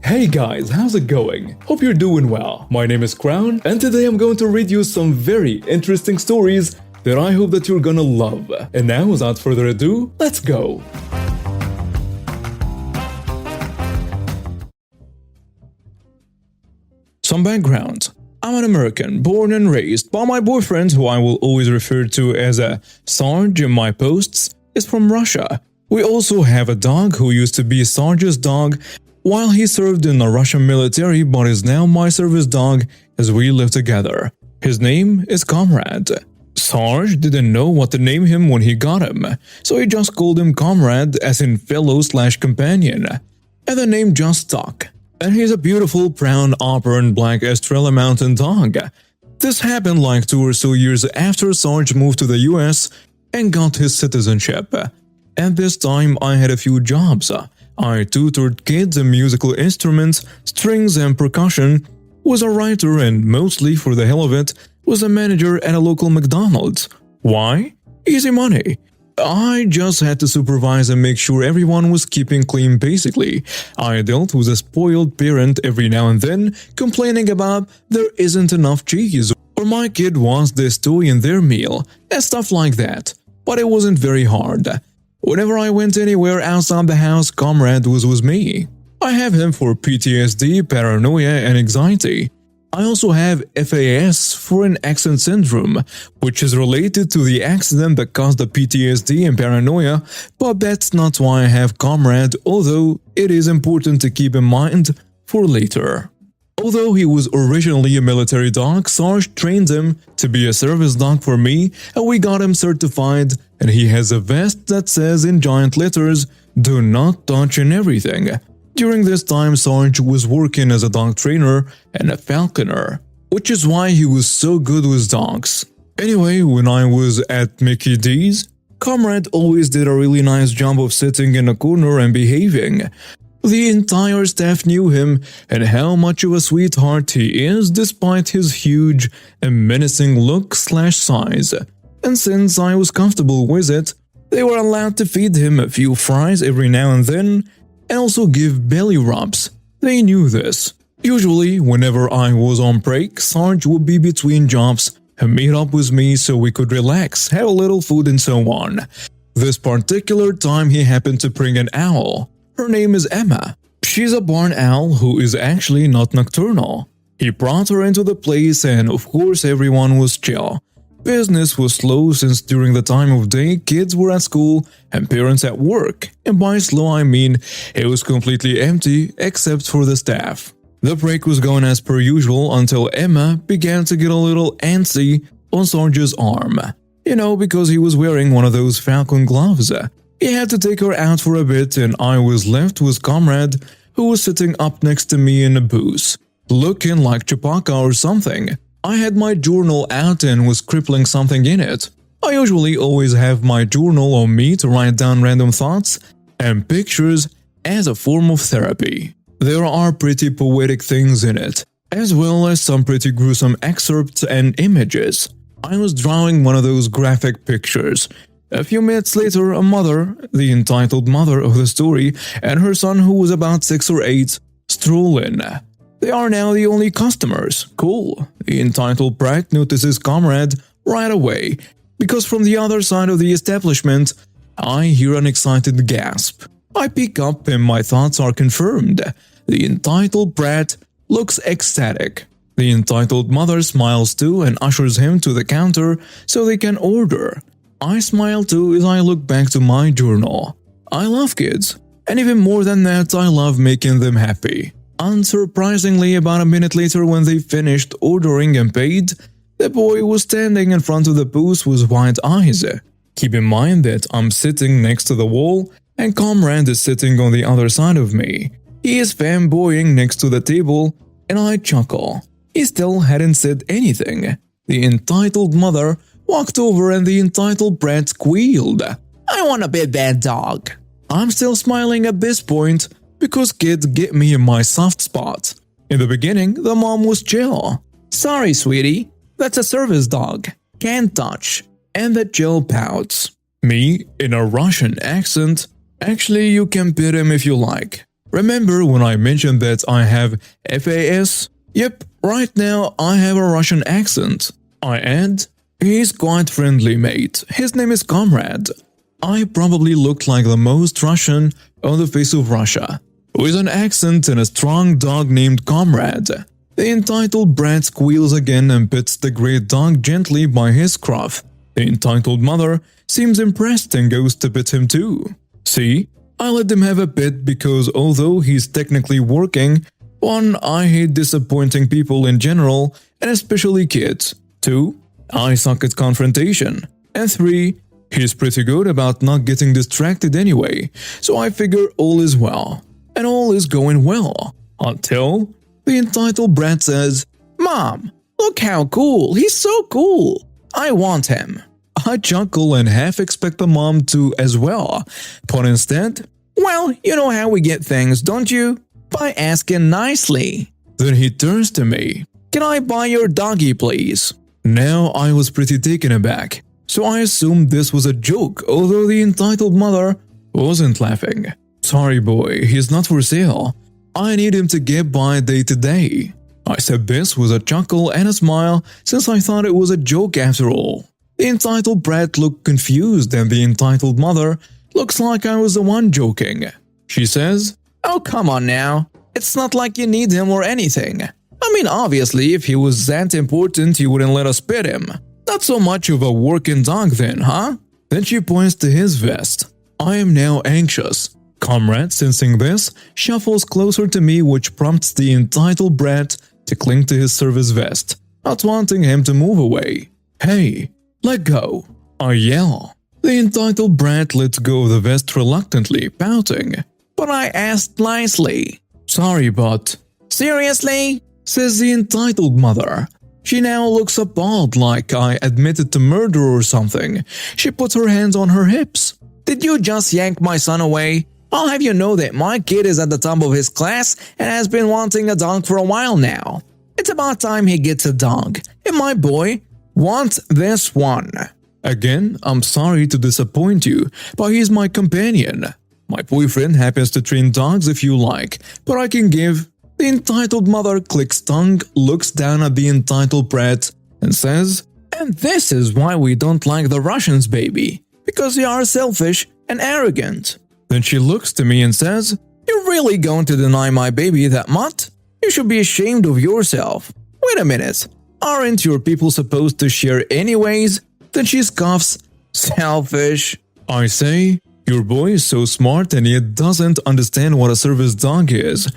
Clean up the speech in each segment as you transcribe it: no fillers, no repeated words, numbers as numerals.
Hey guys, how's it going? Hope you're doing well. My name is Crown, and today I'm going to read you some very interesting stories that I hope that you're gonna love. And now, without further ado, let's go! Some background. I'm an American, born and raised, but my boyfriend, who I will always refer to as a Sarge in my posts, is from Russia. We also have a dog who used to be Sarge's dog while he served in the Russian military but is now my service dog as we live together. His name is Comrade. Sarge didn't know what to name him when he got him, so he just called him Comrade as in fellow/companion, and the name just stuck. And he's a beautiful brown auburn black Australian Mountain dog. This happened like 2 or so years after Sarge moved to the US and got his citizenship. At this time I had a few jobs. I tutored kids in musical instruments, strings and percussion, was a writer and mostly for the hell of it, was a manager at a local McDonald's. Why? Easy money. I just had to supervise and make sure everyone was keeping clean basically. I dealt with a spoiled parent every now and then, complaining about there isn't enough cheese or my kid wants this toy in their meal, and stuff like that. But it wasn't very hard. Whenever I went anywhere outside the house, Comrade was with me. I have him for PTSD, paranoia, and anxiety. I also have FAS, foreign accent syndrome, which is related to the accident that caused the PTSD and paranoia, but that's not why I have Comrade, although it is important to keep in mind for later. Although he was originally a military dog, Sarge trained him to be a service dog for me, and we got him certified, and he has a vest that says in giant letters, "Do not touch and everything." During this time, Sarge was working as a dog trainer and a falconer, which is why he was so good with dogs. Anyway, when I was at Mickey D's, Comrade always did a really nice job of sitting in a corner and behaving. The entire staff knew him and how much of a sweetheart he is despite his huge and menacing look/size. And since I was comfortable with it, they were allowed to feed him a few fries every now and then and also give belly rubs. They knew this. Usually, whenever I was on break, Sarge would be between jobs and meet up with me so we could relax, have a little food and so on. This particular time he happened to bring an owl. Her name is Emma. She's a barn owl who is actually not nocturnal. He brought her into the place and of course everyone was chill. Business was slow since during the time of day kids were at school and parents at work, and by slow I mean it was completely empty except for the staff. The break was going as per usual until Emma began to get a little antsy on Sarge's arm. You know, because he was wearing one of those falcon gloves. He had to take her out for a bit and I was left with Comrade, who was sitting up next to me in a booth, looking like Chewbacca or something. I had my journal out and was scribbling something in it. I usually always have my journal on me to write down random thoughts and pictures as a form of therapy. There are pretty poetic things in it, as well as some pretty gruesome excerpts and images. I was drawing one of those graphic pictures. A few minutes later, a mother, the entitled mother of the story, and her son who was about 6 or 8, stroll in. They are now the only customers. Cool. The entitled brat notices Comrade right away, because from the other side of the establishment, I hear an excited gasp. I peek up and my thoughts are confirmed. The entitled brat looks ecstatic. The entitled mother smiles too and ushers him to the counter so they can order. I smile too as I look back to my journal. I love kids, and even more than that, I love making them happy. Unsurprisingly, about a minute later when they finished ordering and paid, the boy was standing in front of the booth with wide eyes. Keep in mind that I'm sitting next to the wall and Comrade is sitting on the other side of me. He is fanboying next to the table and I chuckle. He still hadn't said anything. The entitled mother walked over and the entitled brat squealed, "I want to be that dog." I'm still smiling at this point because kids get me in my soft spot. In the beginning, the mom was chill. "Sorry, sweetie, that's a service dog. Can't touch." And the chill pouts. Me, in a Russian accent, "Actually, you can pet him if you like. Remember when I mentioned that I have FAS? Yep, right now I have a Russian accent. I add, he's quite friendly, mate. His name is Comrade. I probably looked like the most Russian on the face of Russia, with an accent and a strong dog named Comrade. The entitled brat squeals again and pets the great dog gently by his scruff. The entitled mother seems impressed and goes to pet him too. See, I let him have a pet because although he's technically working, 1. I hate disappointing people in general and especially kids. 2. I suck at confrontation. And 3. He's pretty good about not getting distracted anyway, so I figure all is well. And all is going well. Until the entitled brat says, "Mom, look how cool, he's so cool. I want him." I chuckle and half expect the mom to as well, but instead, "Well, you know how we get things, don't you? By asking nicely." Then he turns to me. "Can I buy your doggy, please?" Now I was pretty taken aback, so I assumed this was a joke, although the entitled mother wasn't laughing. "Sorry boy, he's not for sale. I need him to get by day to day." I said this with a chuckle and a smile since I thought it was a joke after all. The entitled brat looked confused and the entitled mother looks like I was the one joking. She says, "Oh, come on now. It's not like you need him or anything. I mean, obviously, if he was that important, you wouldn't let us pet him. Not so much of a working dog then, huh?" Then she points to his vest. I am now anxious. Comrade, sensing this, shuffles closer to me, which prompts the entitled brat to cling to his service vest, not wanting him to move away. "Hey, let go," I yell. The entitled brat lets go of the vest reluctantly, pouting. "But I asked nicely." "Sorry, but..." "Seriously?" says the entitled mother. She now looks appalled like I admitted to murder or something. She puts her hands on her hips. "Did you just yank my son away? I'll have you know that my kid is at the top of his class and has been wanting a dog for a while now. It's about time he gets a dog, and my boy wants this one." Again, I'm sorry to disappoint you, but he's my companion. My boyfriend happens to train dogs if you like, but I can give. The entitled mother clicks tongue, looks down at the entitled brat, and says, "And this is why we don't like the Russians, baby, because they are selfish and arrogant." Then she looks to me and says, "You're really going to deny my baby that much? You should be ashamed of yourself. Wait a minute, aren't your people supposed to share anyways?" Then she scoffs, "Selfish." I say, "Your boy is so smart and yet doesn't understand what a service dog is.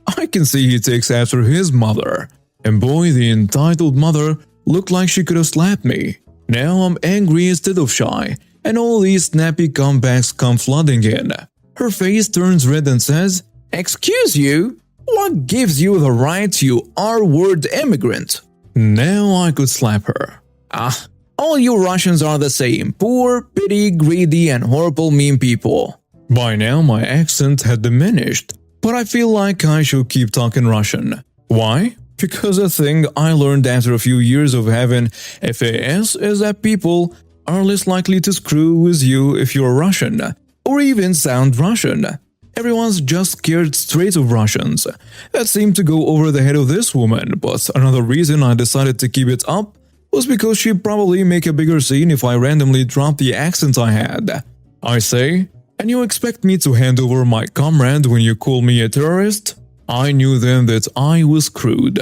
I can see he takes after his mother." And boy, the entitled mother looked like she could have slapped me. Now I'm angry instead of shy, and all these snappy comebacks come flooding in. Her face turns red and says, "Excuse you? What gives you the right, you R-word immigrant?" Now I could slap her. "Ah, all you Russians are the same, poor, petty, greedy, and horrible mean people." By now my accent had diminished, but I feel like I should keep talking Russian. Why? Because a thing I learned after a few years of having FAS is that people are less likely to screw with you if you're Russian, or even sound Russian. Everyone's just scared straight of Russians. That seemed to go over the head of this woman, but another reason I decided to keep it up was because she'd probably make a bigger scene if I randomly dropped the accent I had. I say, "And you expect me to hand over my comrade when you call me a terrorist?" I knew then that I was screwed.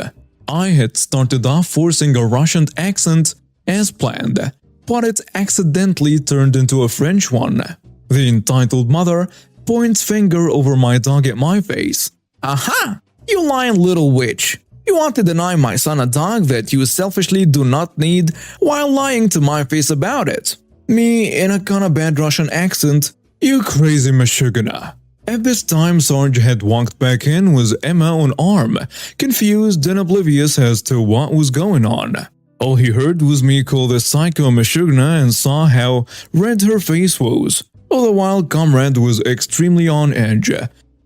I had started off forcing a Russian accent as planned, but it accidentally turned into a French one. The entitled mother points finger over my dog at my face. "Aha! You lying little witch! You want to deny my son a dog that you selfishly do not need while lying to my face about it." Me in a kinda bad Russian accent, "You crazy Meshuggah." At this time, Sarge had walked back in with Emma on arm, confused and oblivious as to what was going on. All he heard was me call the psycho Meshuggah and saw how red her face was. All the while, Comrade was extremely on edge.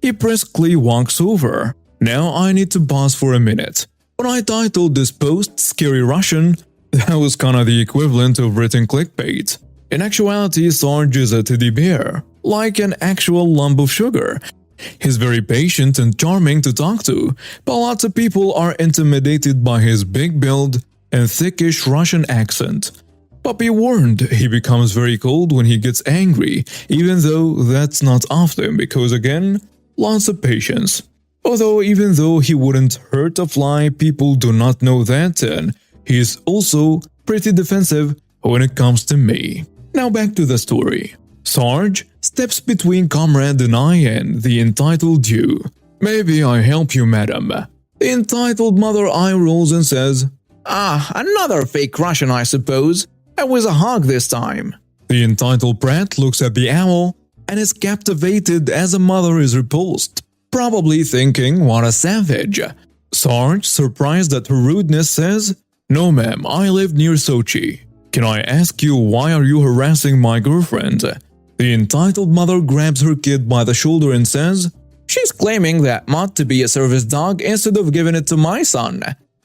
He briskly walks over. Now I need to pause for a minute. When I titled this post Scary Russian, that was kinda the equivalent of written clickbait. In actuality, Sarge is a teddy bear, like an actual lump of sugar, He's very patient and charming to talk to, but lots of people are intimidated by his big build and thickish Russian accent. But be warned, he becomes very cold when he gets angry, even though that's not often because again, lots of patience. Although even though he wouldn't hurt a fly, people do not know that, and he's also pretty defensive when it comes to me. Now back to the story. Sarge steps between Comrade and I and the entitled you. Maybe I help you, madam. The entitled mother eye rolls and says, "Ah, another fake Russian, I suppose. It was a hug this time." The entitled brat looks at the owl and is captivated as a mother is repulsed, probably thinking, what a savage. Sarge, surprised at her rudeness, says, "No ma'am, I live near Sochi. Can I ask you why are you harassing my girlfriend?" The entitled mother grabs her kid by the shoulder and says, "She's claiming that Mott to be a service dog instead of giving it to my son.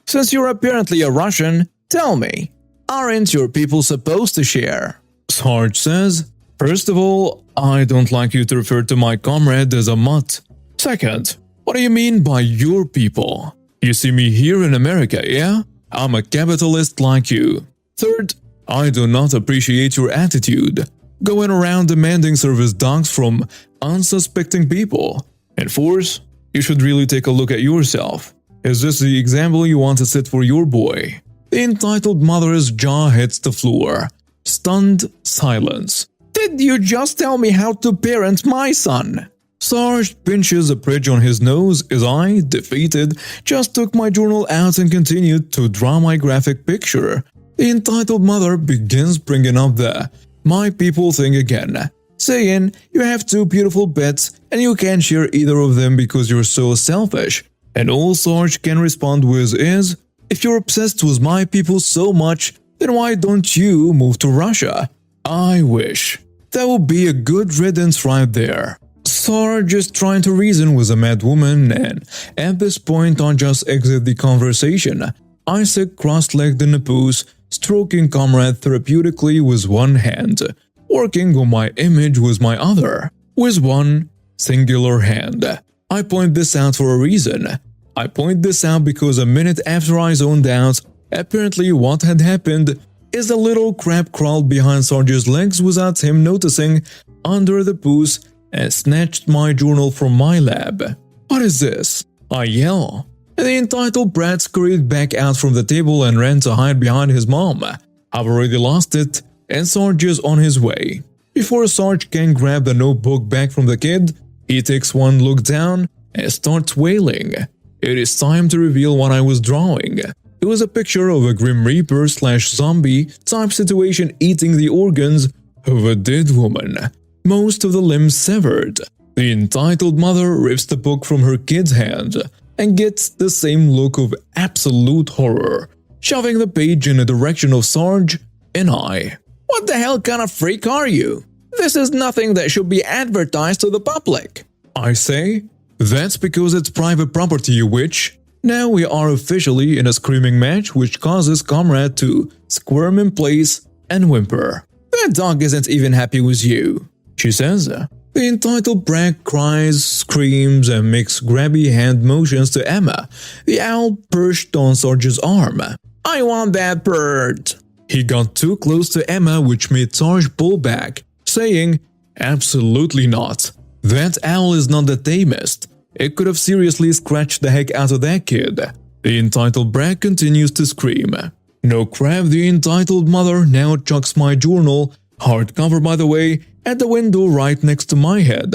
Since you're apparently a Russian, tell me, aren't your people supposed to share?" Sarge says, "First of all, I don't like you to refer to my comrade as a mutt. Second, what do you mean by your people? You see me here in America, yeah? I'm a capitalist like you. Third, I do not appreciate your attitude, going around demanding service dogs from unsuspecting people. And fourth, you should really take a look at yourself. Is this the example you want to set for your boy?" The entitled mother's jaw hits the floor. Stunned silence. "Did you just tell me how to parent my son?" Sarge pinches a bridge on his nose as I, defeated, just took my journal out and continued to draw my graphic picture. The entitled mother begins bringing up the "my people" thing again, saying you have two beautiful pets and you can't share either of them because you're so selfish. And all Sarge can respond with is, "If you're obsessed with my people so much, then why don't you move to Russia?" I wish. That would be a good riddance right there. Sarge is trying to reason with a mad woman, and at this point I just exit the conversation. I sit cross-legged in the booth, stroking Comrade therapeutically with one hand, working on my image with my other, with one singular hand. I point this out for a reason. I point this out because a minute after I zoned out, apparently what had happened is a little crab crawled behind Sarge's legs without him noticing under the booth and snatched my journal from my lab. "What is this?" I yell. The entitled brat scurried back out from the table and ran to hide behind his mom. I've already lost it, and Sarge is on his way. Before Sarge can grab the notebook back from the kid, he takes one look down and starts wailing. It is time to reveal what I was drawing. It was a picture of a Grim Reaper / zombie type situation eating the organs of a dead woman, most of the limbs severed. The entitled mother rips the book from her kid's hand and gets the same look of absolute horror, shoving the page in the direction of Sarge and I. "What the hell kind of freak are you? This is nothing that should be advertised to the public," I say. "That's because it's private property, you witch." Now we are officially in a screaming match which causes Comrade to squirm in place and whimper. "That dog isn't even happy with you," she says. The entitled brat cries, screams, and makes grabby hand motions to Emma, the owl perched on Sarge's arm. "I want that bird." He got too close to Emma, which made Sarge pull back, saying, "Absolutely not. That owl is not the tamest. It could have seriously scratched the heck out of that kid." The entitled brat continues to scream. No crap, the entitled mother now chucks my journal, hardcover by the way, at the window right next to my head.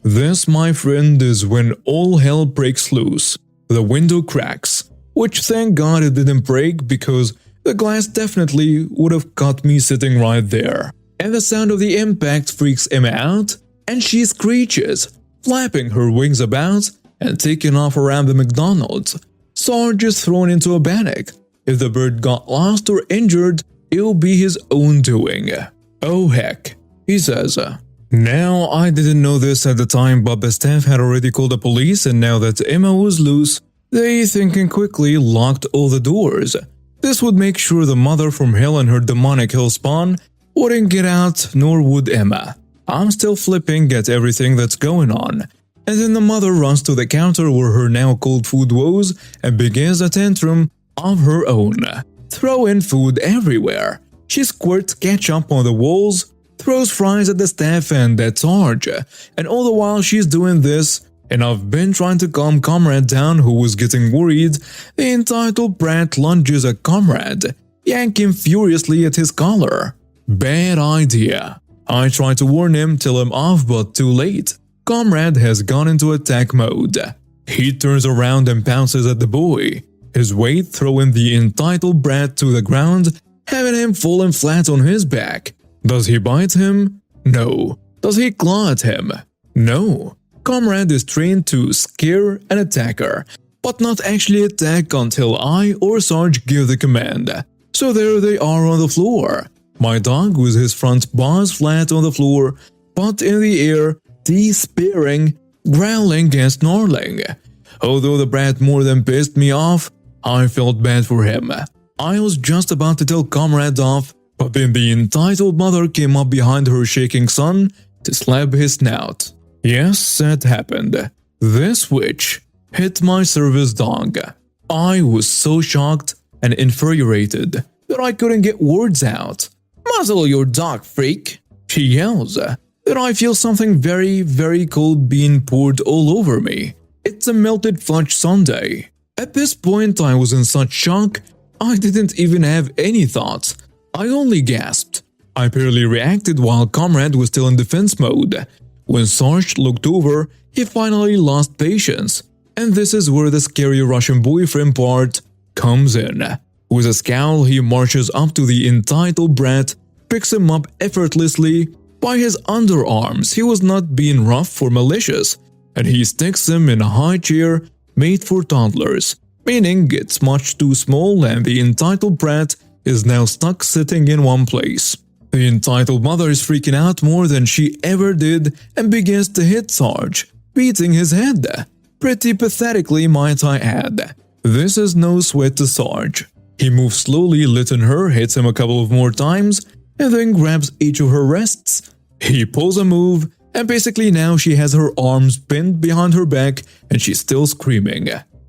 This, my friend, is when all hell breaks loose. The window cracks, which thank God it didn't break because the glass definitely would have caught me sitting right there. And the sound of the impact freaks Emma out, and she screeches, flapping her wings about and taking off around the McDonald's. Sarge is thrown into a panic. If the bird got lost or injured, it'll be his own doing. "Oh heck," he says. Now, I didn't know this at the time, but the staff had already called the police, and now that Emma was loose, they, thinking quickly, locked all the doors. This would make sure the mother from hell and her demonic hell spawn wouldn't get out, nor would Emma. I'm still flipping at everything that's going on. and then the mother runs to the counter where her now cold food was and begins a tantrum of her own, throwing food everywhere. She squirts ketchup on the walls, throws fries at the staff and at Sarge, and all the while she's doing this, and I've been trying to calm Comrade down who was getting worried, the entitled brat lunges at Comrade, yanking furiously at his collar. Bad idea. I try to warn him, tell him off, but too late. Comrade has gone into attack mode. He turns around and pounces at the boy, his weight throwing the entitled brat to the ground, having him falling flat on his back. Does he bite him? No. Does he claw at him? No. Comrade is trained to scare an attacker, but not actually attack until I or Sarge give the command. So there they are on the floor. My dog with his front paws flat on the floor, but in the air, despairing, growling and snarling. Although the brat more than pissed me off, I felt bad for him. I was just about to tell Comrade off, but then the entitled mother came up behind her shaking son to slap his snout. Yes, that happened. This witch hit my service dog. I was so shocked and infuriated that I couldn't get words out. "Muzzle your dog, freak!" she yells. Then I feel something very, very cold being poured all over me. It's a melted fudge sundae. At this point I was in such shock, I didn't even have any thoughts. I only gasped. I barely reacted while Comrade was still in defense mode. When Sarge looked over, he finally lost patience. And this is where the scary Russian boyfriend part comes in. With a scowl, he marches up to the entitled brat, picks him up effortlessly by his underarms. He was not being rough or malicious, and he sticks him in a high chair made for toddlers, meaning it's much too small and the entitled brat is now stuck sitting in one place. The entitled mother is freaking out more than she ever did and begins to hit Sarge, beating his head. Pretty pathetically, might I add. This is no sweat to Sarge. He moves slowly, letting her, hits him a couple of more times, and then grabs each of her wrists. He pulls a move, and basically now she has her arms pinned behind her back and she's still screaming.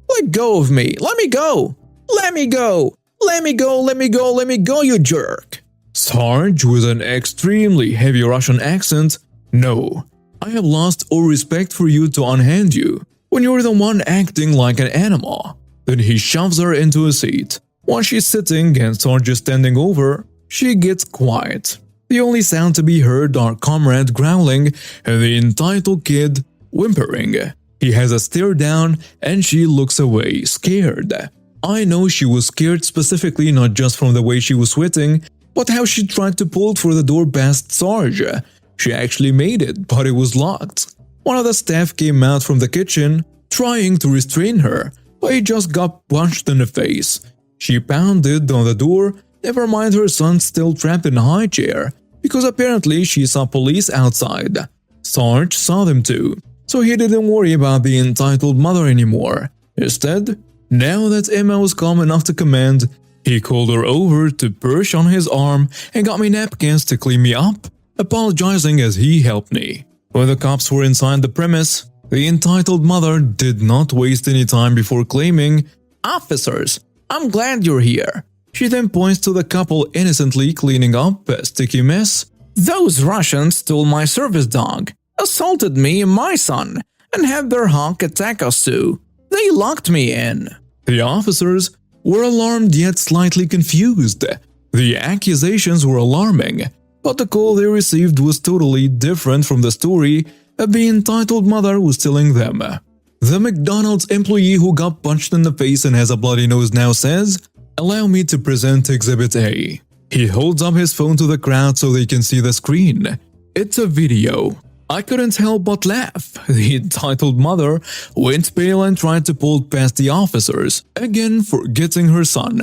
"Let go of me! Let me go! Let me go! Let me go! Let me go! Let me go, you jerk!" Sarge, with an extremely heavy Russian accent, "No, I have lost all respect for you to unhand you when you're the one acting like an animal." Then he shoves her into a seat. While she's sitting and Sarge is standing over, she gets quiet. The only sound to be heard are Comrade growling and the entitled kid whimpering. He has a stare down and she looks away, scared. I know she was scared specifically not just from the way she was sweating, but how she tried to pull for the door past Sarge. She actually made it, but it was locked. One of the staff came out from the kitchen, trying to restrain her, but he just got punched in the face. She pounded on the door, never mind her son still trapped in a high chair, because apparently she saw police outside. Sarge saw them too, so he didn't worry about the entitled mother anymore. Instead, now that Emma was calm enough to command, he called her over to perch on his arm and got me napkins to clean me up, apologizing as he helped me. When the cops were inside the premise, the entitled mother did not waste any time before claiming, "Officers, I'm glad you're here." She then points to the couple innocently cleaning up a sticky mess. "Those Russians stole my service dog, assaulted me and my son, and had their honk attack us too. They locked me in." The officers were alarmed yet slightly confused. The accusations were alarming, but the call they received was totally different from the story that the entitled mother was telling them. The McDonald's employee who got punched in the face and has a bloody nose now says, "Allow me to present Exhibit A." He holds up his phone to the crowd so they can see the screen. It's a video. I couldn't help but laugh. The entitled mother went pale and tried to pull past the officers, again forgetting her son.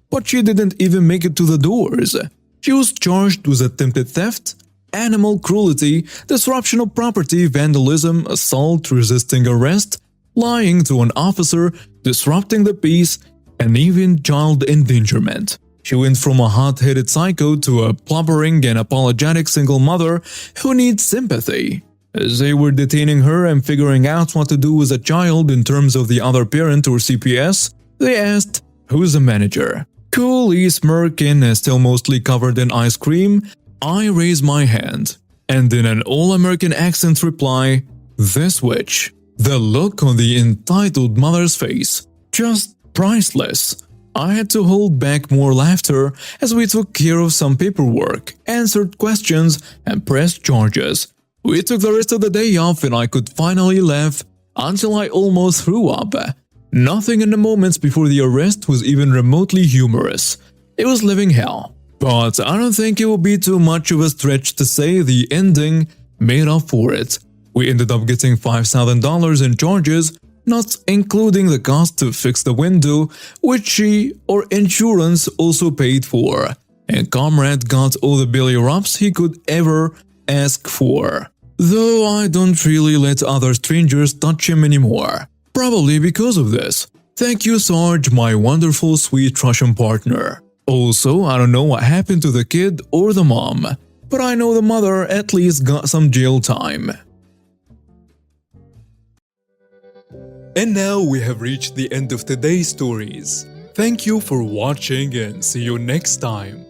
But she didn't even make it to the doors. She was charged with attempted theft, animal cruelty, disruption of property, vandalism, assault, resisting arrest, lying to an officer, disrupting the peace, and even child endangerment. She went from a hot-headed psycho to a blubbering and apologetic single mother who needs sympathy. As they were detaining her and figuring out what to do with a child in terms of the other parent or CPS, they asked, "Who's the manager?" Coolly smirking and still mostly covered in ice cream, I raise my hand, and in an all-American accent reply, "This witch." The look on the entitled mother's face, just priceless. I had to hold back more laughter as we took care of some paperwork, answered questions, and pressed charges. We took the rest of the day off and I could finally laugh until I almost threw up. Nothing in the moments before the arrest was even remotely humorous. It was living hell. But I don't think it would be too much of a stretch to say the ending made up for it. We ended up getting $5,000 in charges, not including the cost to fix the window, which insurance also paid for. And Comrade got all the belly rubs he could ever ask for. Though I don't really let other strangers touch him anymore. Probably because of this. Thank you, Sarge, my wonderful sweet Russian partner. Also, I don't know what happened to the kid or the mom, but I know the mother at least got some jail time. And now we have reached the end of today's stories. Thank you for watching and see you next time.